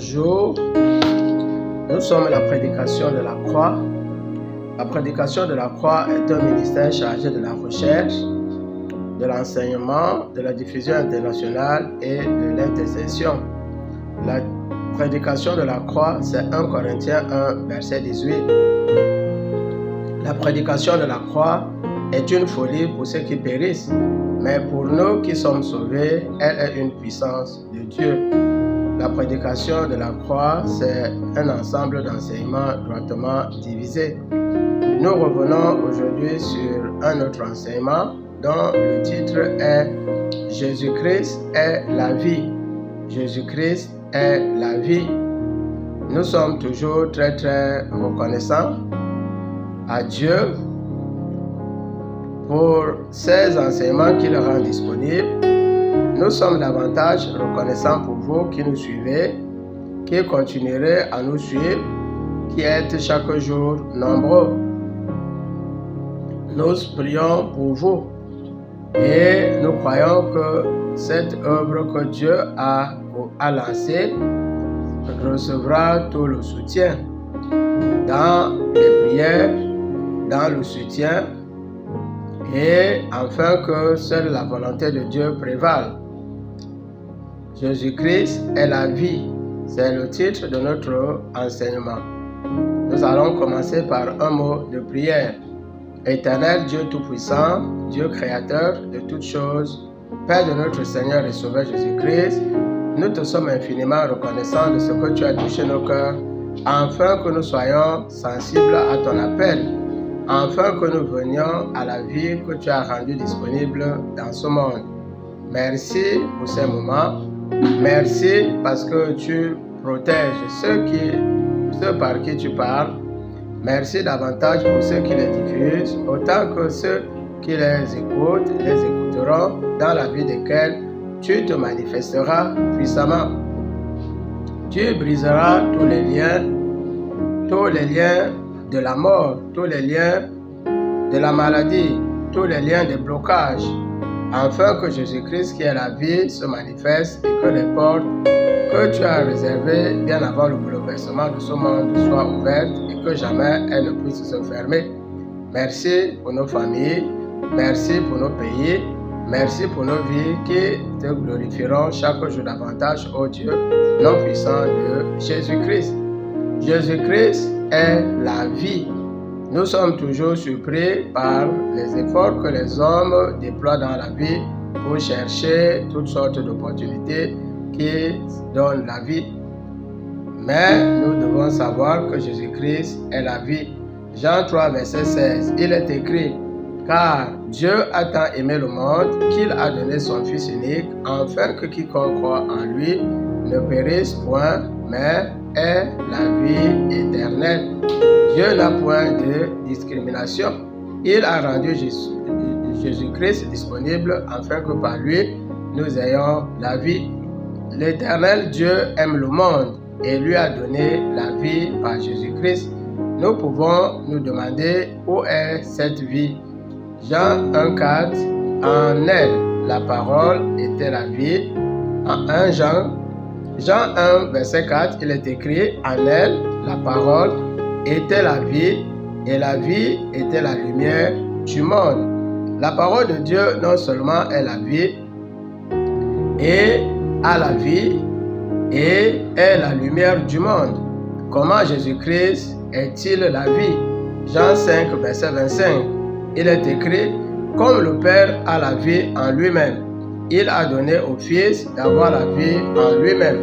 Bonjour, nous sommes à la prédication de la croix. La prédication de la croix est un ministère chargé de la recherche, de l'enseignement, de la diffusion internationale et de l'intercession. La prédication de la croix, c'est 1 Corinthiens 1, verset 18. La prédication de la croix est une folie pour ceux qui périssent, mais pour nous qui sommes sauvés, elle est une puissance de Dieu. La prédication de la croix, c'est un ensemble d'enseignements droitement divisés. Nous revenons aujourd'hui sur un autre enseignement dont le titre est « Jésus-Christ est la vie ». Jésus-Christ est la vie. Nous sommes toujours très reconnaissants à Dieu pour ces enseignements qu'il rend disponibles. Nous sommes davantage reconnaissants pour vous qui nous suivez, qui continuerez à nous suivre, qui êtes chaque jour nombreux. Nous prions pour vous et nous croyons que cette œuvre que Dieu a lancée recevra tout le soutien dans les prières, dans le soutien, et afin que seule la volonté de Dieu prévale. Jésus-Christ est la vie, c'est le titre de notre enseignement. Nous allons commencer par un mot de prière. Éternel Dieu Tout-Puissant, Dieu Créateur de toutes choses, Père de notre Seigneur et Sauveur Jésus-Christ, nous te sommes infiniment reconnaissants de ce que tu as touché nos cœurs, afin que nous soyons sensibles à ton appel, afin que nous venions à la vie que tu as rendue disponible dans ce monde. Merci pour ces moments. Merci parce que tu protèges ceux par qui tu parles. Merci davantage pour ceux qui les diffusent, autant que ceux qui les écoutent, les écouteront, dans la vie desquels tu te manifesteras puissamment. Tu briseras tous les liens de la mort, tous les liens de la maladie, tous les liens de blocage, afin que Jésus-Christ, qui est la vie, se manifeste et que les portes que tu as réservées bien avant le bouleversement de ce monde soient ouvertes et que jamais elles ne puissent se fermer. Merci pour nos familles, merci pour nos pays, merci pour nos vies qui te glorifieront chaque jour davantage, ô Dieu, nom puissant de Jésus-Christ. Jésus-Christ est la vie. Nous sommes toujours surpris par les efforts que les hommes déploient dans la vie pour chercher toutes sortes d'opportunités qui donnent la vie. Mais nous devons savoir que Jésus-Christ est la vie. Jean 3, verset 16, il est écrit « Car Dieu a tant aimé le monde qu'il a donné son Fils unique, afin que quiconque croit en lui ne périsse point, mais ait la vie éternelle. » Dieu n'a point de discrimination. Il a rendu Jésus-Christ disponible afin que par lui, nous ayons la vie. L'Éternel Dieu aime le monde et lui a donné la vie par Jésus-Christ. Nous pouvons nous demander où est cette vie. Jean 1,4, en elle, la parole était la vie. En 1 Jean 1, verset 4, il est écrit, en elle, la parole était la vie, et la vie était la lumière du monde. La parole de Dieu non seulement est la vie, et a la vie, et est la lumière du monde. Comment Jésus-Christ est-il la vie? Jean 5, verset 25, il est écrit, comme le Père a la vie en lui-même, il a donné au Fils d'avoir la vie en lui-même.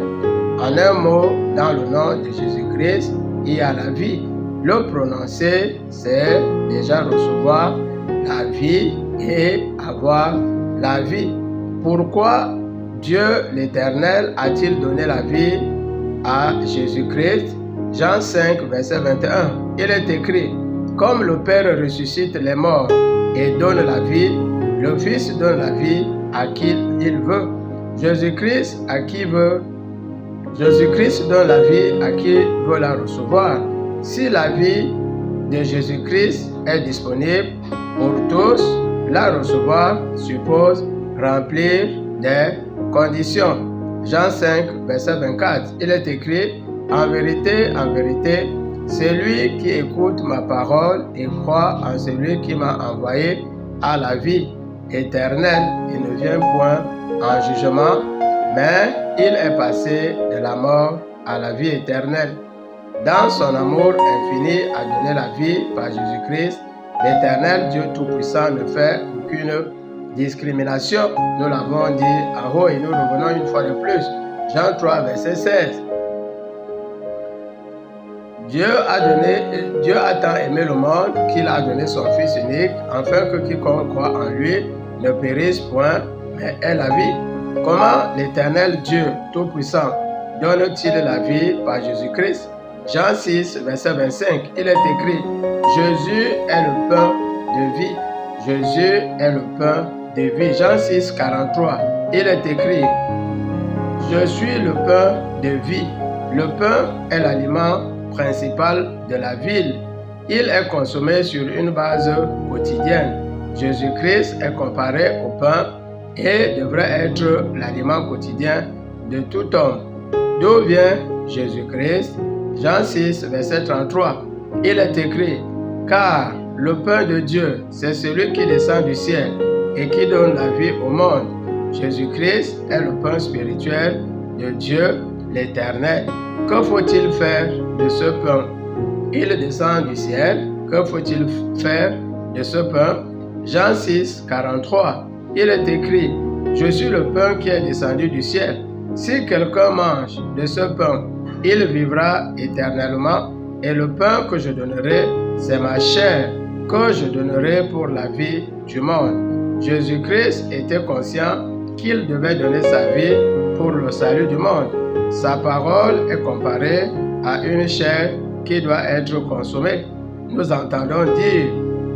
En un mot, dans le nom de Jésus-Christ, il y a la vie. Le prononcer, c'est déjà recevoir la vie et avoir la vie. Pourquoi Dieu l'Éternel a-t-il donné la vie à Jésus-Christ? Jean 5, verset 21, il est écrit, comme le Père ressuscite les morts et donne la vie, le Fils donne la vie à qui il veut. Jésus-Christ à qui veut. Jésus-Christ donne la vie à qui veut la recevoir. Si la vie de Jésus-Christ est disponible pour tous, la recevoir suppose remplir des conditions. Jean 5, verset 24, il est écrit, en vérité, celui qui écoute ma parole et croit en celui qui m'a envoyé a la vie éternelle. Il ne vient point en jugement, mais il est passé de la mort à la vie éternelle. Dans son amour infini à donner la vie par Jésus-Christ, l'Éternel Dieu Tout-Puissant ne fait aucune discrimination. Nous l'avons dit en haut et nous revenons une fois de plus. Jean 3, verset 16. Dieu a tant aimé le monde qu'il a donné son Fils unique, afin que quiconque croit en lui ne périsse point, mais ait la vie. Comment l'Éternel Dieu Tout-Puissant donne-t-il la vie par Jésus-Christ? Jean 6, verset 25, il est écrit, Jésus est le pain de vie. Jésus est le pain de vie. Jean 6, 43, il est écrit, je suis le pain de vie. Le pain est l'aliment principal de la ville. Il est consommé sur une base quotidienne. Jésus-Christ est comparé au pain et devrait être l'aliment quotidien de tout homme. D'où vient Jésus-Christ? Jean 6, verset 33, il est écrit, car le pain de Dieu, c'est celui qui descend du ciel et qui donne la vie au monde. Jésus-Christ est le pain spirituel de Dieu l'Éternel. Que faut-il faire de ce pain? Il descend du ciel. Que faut-il faire de ce pain? Jean 6, 43, il est écrit, je suis le pain qui est descendu du ciel. Si quelqu'un mange de ce pain, il vivra éternellement, et le pain que je donnerai, c'est ma chair, que je donnerai pour la vie du monde. Jésus-Christ était conscient qu'il devait donner sa vie pour le salut du monde. Sa parole est comparée à une chair qui doit être consommée. Nous entendons dire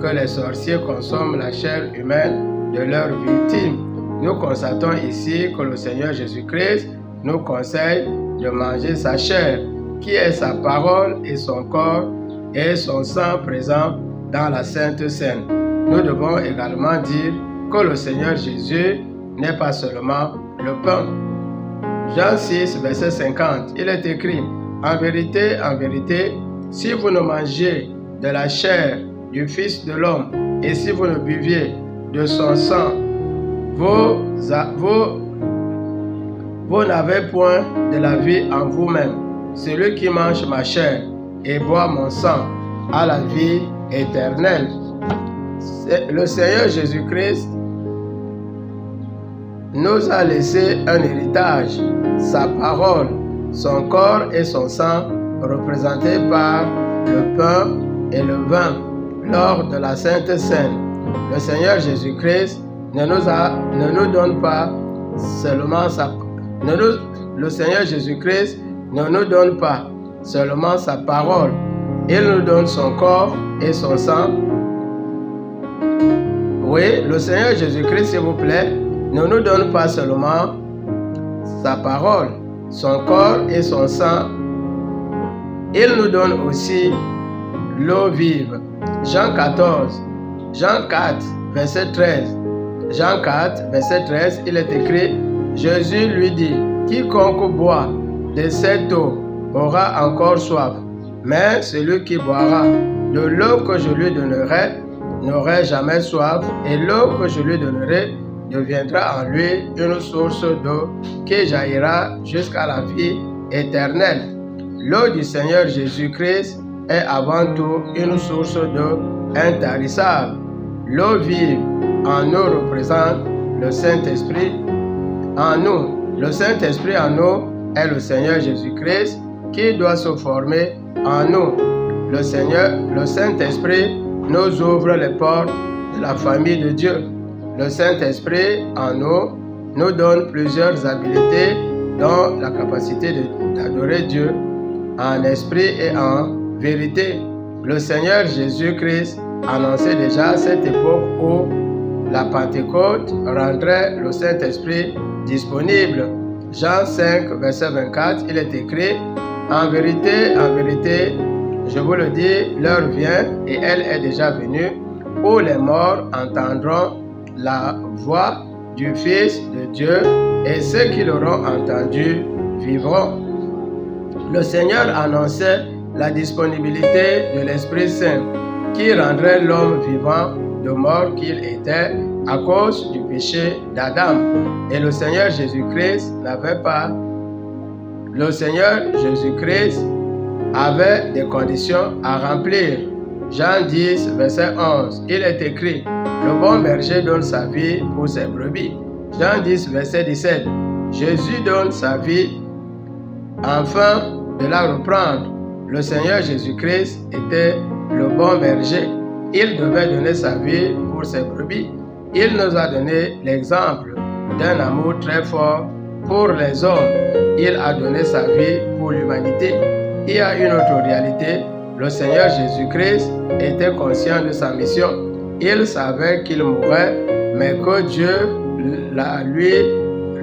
que les sorciers consomment la chair humaine de leurs victimes. Nous constatons ici que le Seigneur Jésus-Christ nous conseille de manger sa chair, qui est sa parole et son corps et son sang présent dans la Sainte Seine. Nous devons également dire que le Seigneur Jésus n'est pas seulement le pain. Jean 6, verset 50, il est écrit, en vérité, si vous ne mangez de la chair du Fils de l'homme et si vous ne buviez de son sang, vous n'avez point de la vie en vous-même. Celui qui mange ma chair et boit mon sang a la vie éternelle. Le Seigneur Jésus-Christ nous a laissé un héritage, sa parole, son corps et son sang, représentés par le pain et le vin lors de la Sainte Seine. Le Seigneur Jésus-Christ ne nous donne pas seulement sa parole, il nous donne son corps et son sang. Oui, le Seigneur Jésus-Christ, s'il vous plaît, ne nous donne pas seulement sa parole, son corps et son sang, il nous donne aussi l'eau vive. Jean 4, verset 13. Jean 4, verset 13, il est écrit, Jésus lui dit, quiconque boit de cette eau aura encore soif, mais celui qui boira de l'eau que je lui donnerai n'aura jamais soif, et l'eau que je lui donnerai deviendra en lui une source d'eau qui jaillira jusqu'à la vie éternelle. L'eau du Seigneur Jésus-Christ est avant tout une source d'eau intarissable. L'eau vive en nous représente le Saint-Esprit en nous. Le Saint-Esprit en nous est le Seigneur Jésus-Christ qui doit se former en nous. Le Saint-Esprit nous ouvre les portes de la famille de Dieu. Le Saint-Esprit en nous donne plusieurs habiletés, dont la capacité d'adorer Dieu en esprit et en vérité. Le Seigneur Jésus-Christ annonçait déjà cette époque où la Pentecôte rendrait le Saint-Esprit disponible. Jean 5, verset 24, il est écrit, en vérité, je vous le dis, l'heure vient et elle est déjà venue, où les morts entendront la voix du Fils de Dieu et ceux qui l'auront entendu vivront. Le Seigneur annonçait la disponibilité de l'Esprit Saint qui rendrait l'homme vivant de mort qu'il était à cause du péché d'Adam. Et le Seigneur Jésus-Christ avait des conditions à remplir. Jean 10, verset 11, il est écrit: le bon berger donne sa vie pour ses brebis. Jean 10, verset 17, Jésus donne sa vie afin de la reprendre. Le Seigneur Jésus-Christ était le bon berger. Il devait donner sa vie pour ses brebis. Il nous a donné l'exemple d'un amour très fort pour les hommes. Il a donné sa vie pour l'humanité. Il y a une autre réalité. Le Seigneur Jésus-Christ était conscient de sa mission. Il savait qu'il mourrait, mais que Dieu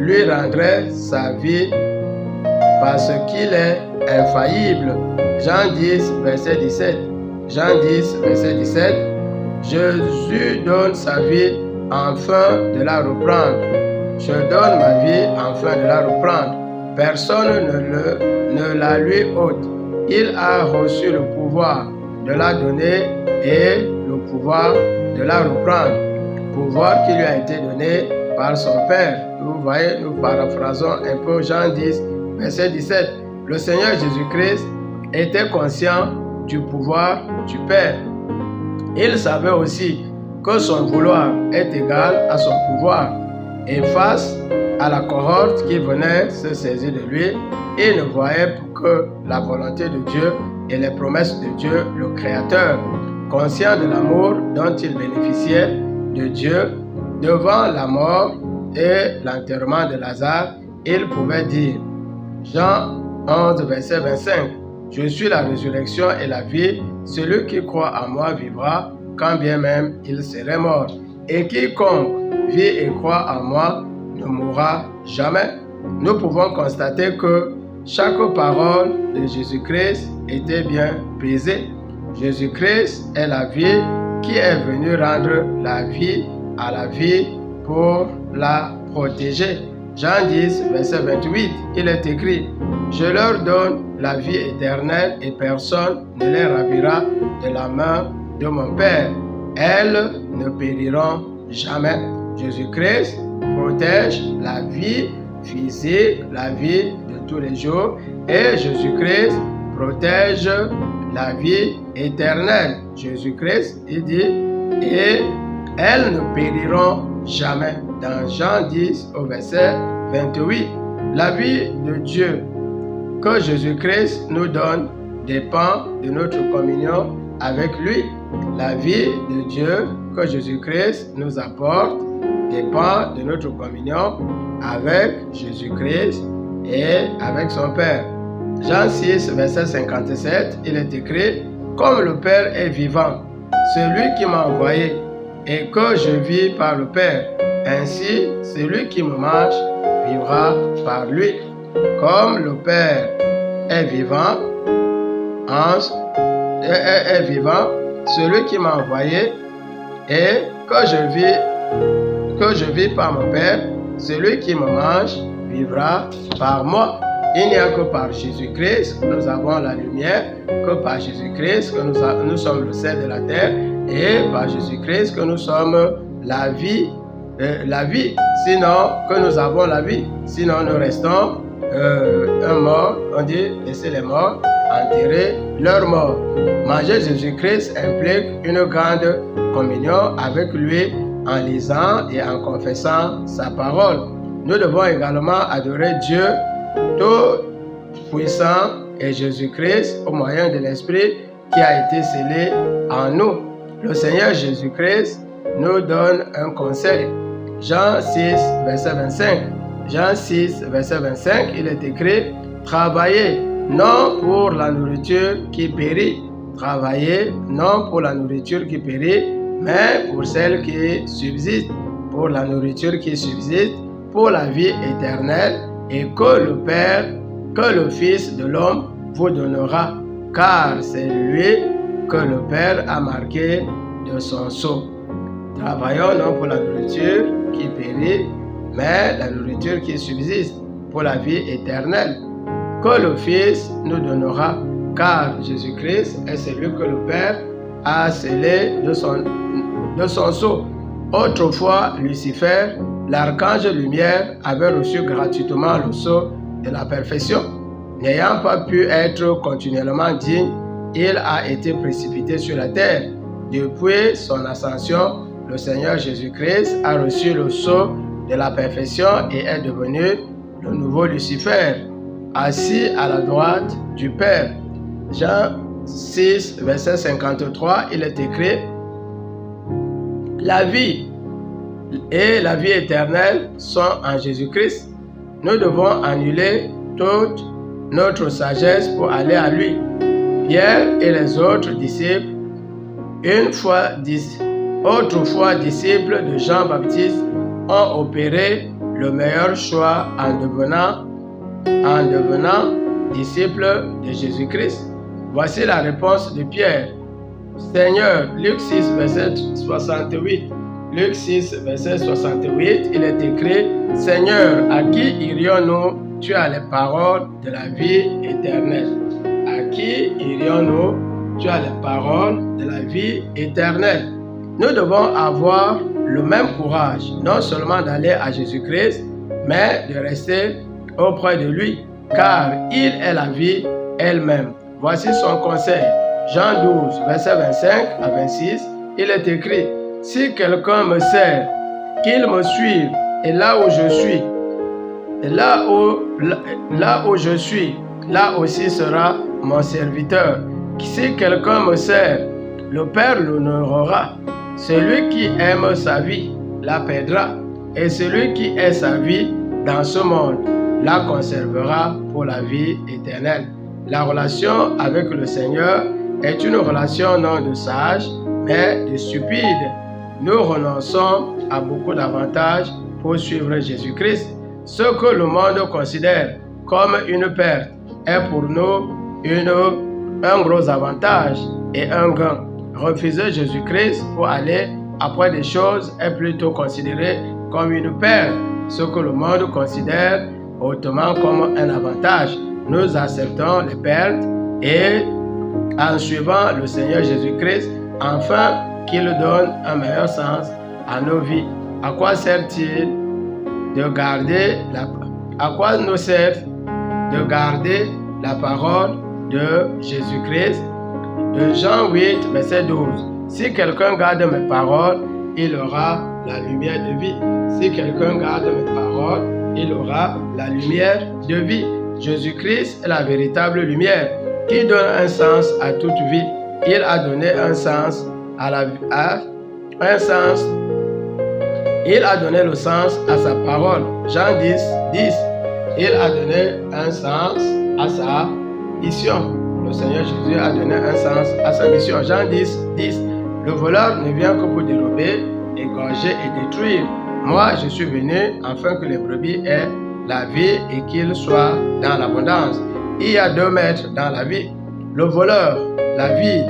lui rendrait sa vie parce qu'il est infaillible. Jean 10, verset 17. Jean 10, verset 17. Jésus donne sa vie afin de la reprendre. Je donne ma vie afin de la reprendre. Personne ne la lui ôte. Il a reçu le pouvoir de la donner et le pouvoir de la reprendre. Pouvoir qui lui a été donné par son Père. Vous voyez, nous paraphrasons un peu Jean 10, verset 17. Le Seigneur Jésus-Christ était conscient du pouvoir du Père. Il savait aussi que son vouloir est égal à son pouvoir. Et face à la cohorte qui venait se saisir de lui, il ne voyait que la volonté de Dieu et les promesses de Dieu, le Créateur. Conscient de l'amour dont il bénéficiait de Dieu, devant la mort et l'enterrement de Lazare, il pouvait dire, Jean 11, verset 25, je suis la résurrection et la vie, celui qui croit en moi vivra, quand bien même il serait mort. Et quiconque vit et croit en moi ne mourra jamais. Nous pouvons constater que chaque parole de Jésus-Christ était bien pesée. Jésus-Christ est la vie qui est venu rendre la vie à la vie pour la protéger. Jean 10, verset 28, il est écrit, je leur donne la vie éternelle et personne ne les ravira de la main de mon Père. Elles ne périront jamais. Jésus-Christ protège la vie physique, la vie de tous les jours, et Jésus-Christ protège la vie éternelle. Jésus-Christ, il dit, et elles ne périront jamais. Dans Jean 10 au verset 28, la vie de Dieu que Jésus-Christ nous donne dépend de notre communion avec lui. La vie de Dieu que Jésus-Christ nous apporte dépend de notre communion avec Jésus-Christ et avec son Père. Jean 6, verset 57, il est écrit, comme le Père est vivant, celui qui m'a envoyé, et que je vis par le Père, ainsi celui qui me mange vivra par lui. Comme le Père est vivant, celui qui m'a envoyé, et que je vis par mon Père, celui qui me mange vivra par moi. Il n'y a que par Jésus-Christ que nous avons la lumière, que par Jésus-Christ que nous sommes le sel de la terre, et par Jésus-Christ que nous sommes la vie, sinon que nous avons la vie, sinon nous restons un mort, on dit laisser les morts enterrer leurs morts. Manger Jésus-Christ implique une grande communion avec lui en lisant et en confessant sa parole. Nous devons également adorer Dieu tout puissant et Jésus-Christ au moyen de l'Esprit qui a été scellé en nous. Le Seigneur Jésus-Christ nous donne un conseil. Jean 6, verset 25. Jean 6, verset 25, il est écrit, travaillez non pour la nourriture qui périt. Travaillez non pour la nourriture qui périt, mais pour celle qui subsiste, pour la nourriture qui subsiste, pour la vie éternelle, et que le Père, que le Fils de l'homme vous donnera, car c'est lui que le Père a marqué de son sceau. Travaillons non pour la nourriture qui périt, mais la nourriture qui subsiste pour la vie éternelle, que le Fils nous donnera, car Jésus-Christ est celui que le Père a scellé de son sceau. Autrefois, Lucifer, l'archange lumière, avait reçu gratuitement le sceau de la perfection. N'ayant pas pu être continuellement digne, il a été précipité sur la terre. Depuis son ascension, le Seigneur Jésus-Christ a reçu le sceau de la perfection et est devenu le nouveau Lucifer, assis à la droite du Père. Jean 6, verset 53, il est écrit: la vie et la vie éternelle sont en Jésus-Christ. Nous devons annuler toute notre sagesse pour aller à lui. Pierre et les autres disciples, autrefois disciples de Jean-Baptiste, ont opéré le meilleur choix en devenant disciples de Jésus-Christ. Voici la réponse de Pierre. Seigneur, Luc 6, verset 68. Luc 6, verset 68, il est écrit: Seigneur, à qui irions-nous? Tu as les paroles de la vie éternelle. À qui irions-nous? Tu as les paroles de la vie éternelle. Nous devons avoir le même courage, non seulement d'aller à Jésus-Christ, mais de rester auprès de lui, car il est la vie elle-même. Voici son conseil. Jean 12, verset 25 à 26, il est écrit: si quelqu'un me sert, qu'il me suive, et là où je suis, là aussi sera mon serviteur. Si quelqu'un me sert, le Père l'honorera. Celui qui aime sa vie la perdra, et celui qui est sa vie dans ce monde la conservera pour la vie éternelle. La relation avec le Seigneur est une relation non de sage, mais de stupide. Nous renonçons à beaucoup d'avantages pour suivre Jésus-Christ. Ce que le monde considère comme une perte est pour nous un gros avantage et un gain. Refuser Jésus-Christ pour aller après des choses est plutôt considéré comme une perte, ce que le monde considère hautement comme un avantage. Nous acceptons les pertes et en suivant le Seigneur Jésus-Christ, afin qu'il donne un meilleur sens à nos vies. À quoi sert-il de garder nous sert de garder la parole de Jésus-Christ? De Jean 8, verset 12. Si quelqu'un garde mes paroles, il aura la lumière de vie. Si quelqu'un garde mes paroles, il aura la lumière de vie. Jésus-Christ est la véritable lumière qui donne un sens à toute vie. Il a donné un sens il a donné le sens à sa parole. Jean 10, 10. Il a donné un sens à sa mission. Le Seigneur Jésus a donné un sens à sa mission. Jean 10, 10. Le voleur ne vient que pour dérober, égorger et détruire. Moi, je suis venu afin que les brebis aient la vie et qu'ils soient dans l'abondance. Il y a deux maîtres dans la vie. Le voleur, la vie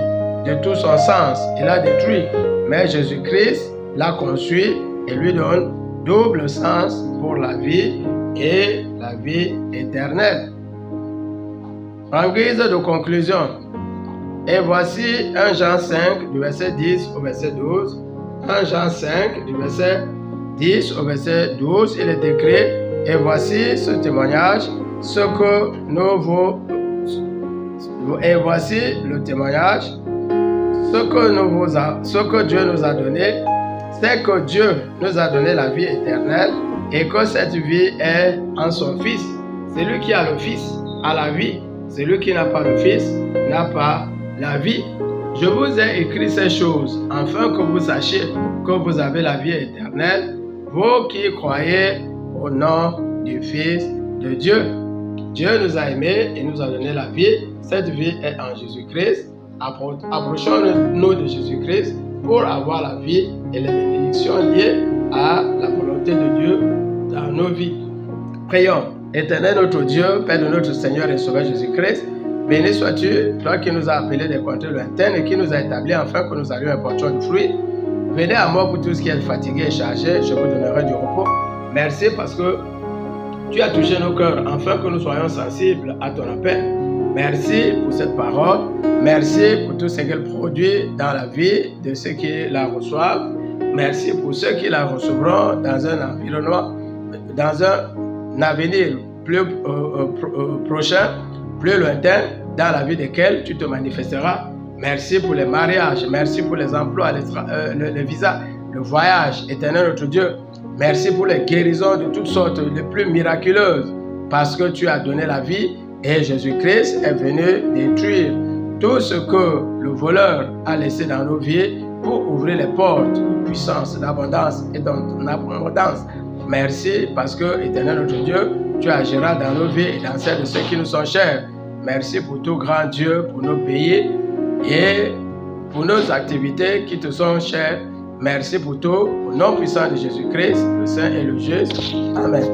de tout son sens, il a détruit. Mais Jésus-Christ l'a conçu et lui donne double sens pour la vie et la vie éternelle. En guise de conclusion, et voici 1 Jean 5 du verset 10 au verset 12. 1 Jean 5 du verset 10 au verset 12, il est écrit: et voici ce témoignage, ce que Dieu nous a donné, c'est que Dieu nous a donné la vie éternelle et que cette vie est en son Fils. Celui qui a le Fils a la vie. Celui qui n'a pas le Fils n'a pas la vie. Je vous ai écrit ces choses afin que vous sachiez que vous avez la vie éternelle, vous qui croyez au nom du Fils de Dieu. Dieu nous a aimés et nous a donné la vie. Cette vie est en Jésus-Christ. Approchons-nous de Jésus-Christ pour avoir la vie et les bénédictions liées à la volonté de Dieu dans nos vies. Prions. Éternel notre Dieu, Père de notre Seigneur et Sauveur Jésus-Christ, béni sois-tu, toi qui nous as appelés des contrées lointaines et qui nous a établis afin que nous allions apporter du fruit. Venez à moi pour tous qui êtes fatigués et chargés, je vous donnerai du repos. Merci parce que tu as touché nos cœurs afin que nous soyons sensibles à ton appel. Merci pour cette parole. Merci pour tout ce qu'elle produit dans la vie de ceux qui la reçoivent. Merci pour ceux qui la recevront dans un environnement, dans un avenir plus prochain, plus lointain, dans la vie desquels tu te manifesteras. Merci pour les mariages, merci pour les emplois, les visas, le voyage, éternel notre Dieu. Merci pour les guérisons de toutes sortes, les plus miraculeuses, parce que tu as donné la vie et Jésus-Christ est venu détruire tout ce que le voleur a laissé dans nos vies pour ouvrir les portes de puissance, d'abondance et d'abondance. Merci parce que, éternel notre Dieu, tu agiras dans nos vies et dans celles de ceux qui nous sont chers. Merci pour tout grand Dieu, pour nos pays et pour nos activités qui te sont chères. Merci pour tout, au nom puissant de Jésus-Christ, le Saint et le Juste. Amen.